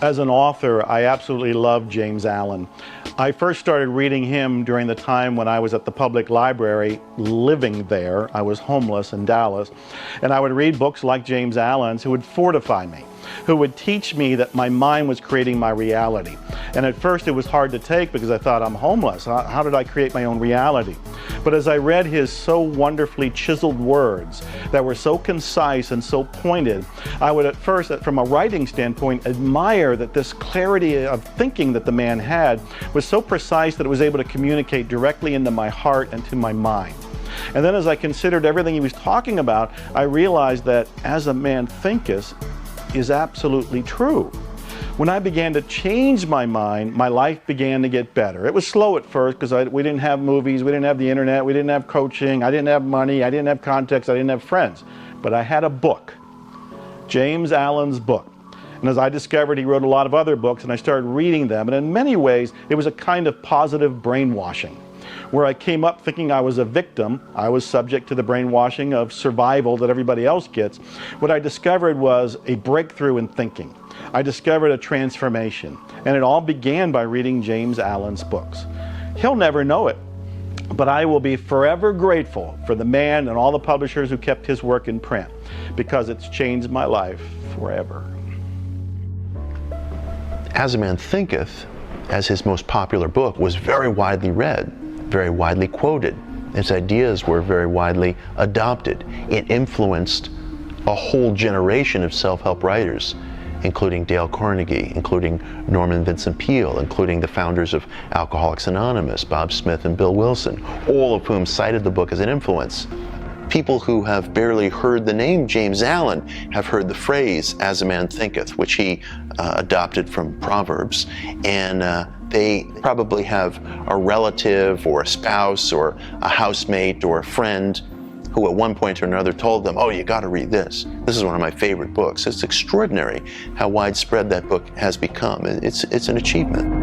As an author, I absolutely love James Allen. I first started reading him during the time when I was at the public library, living there. I was homeless in Dallas, and I would read books like James Allen's who would fortify me, who would teach me that my mind was creating my reality. And at first it was hard to take because I thought, I'm homeless. How did I create my own reality? But as I read his so wonderfully chiseled words that were so concise and so pointed, I would at first, from a writing standpoint, admire that this clarity of thinking that the man had was so precise that it was able to communicate directly into my heart and to my mind. And then as I considered everything he was talking about, I realized that as a man thinketh is absolutely true. When I began to change my mind, my life began to get better. It was slow at first because we didn't have movies, we didn't have the internet, we didn't have coaching, I didn't have money, I didn't have contacts, I didn't have friends. But I had a book, James Allen's book. And as I discovered, he wrote a lot of other books, and I started reading them. And in many ways, it was a kind of positive brainwashing, where I came up thinking I was a victim. I was subject to the brainwashing of survival that everybody else gets. What I discovered was a breakthrough in thinking. I discovered a transformation, and it all began by reading James Allen's books. He'll never know it, but I will be forever grateful for the man and all the publishers who kept his work in print, because it's changed my life forever. As a Man Thinketh, as his most popular book, was very widely read, very widely quoted. Its ideas were very widely adopted. It influenced a whole generation of self-help writers, including Dale Carnegie, including Norman Vincent Peale, including the founders of Alcoholics Anonymous, Bob Smith and Bill Wilson, all of whom cited the book as an influence. People who have barely heard the name James Allen have heard the phrase, as a man thinketh, which he adopted from Proverbs, and they probably have a relative or a spouse or a housemate or a friend who at one point or another told them, oh, you got to read this. This is one of my favorite books. It's extraordinary how widespread that book has become. It's an achievement.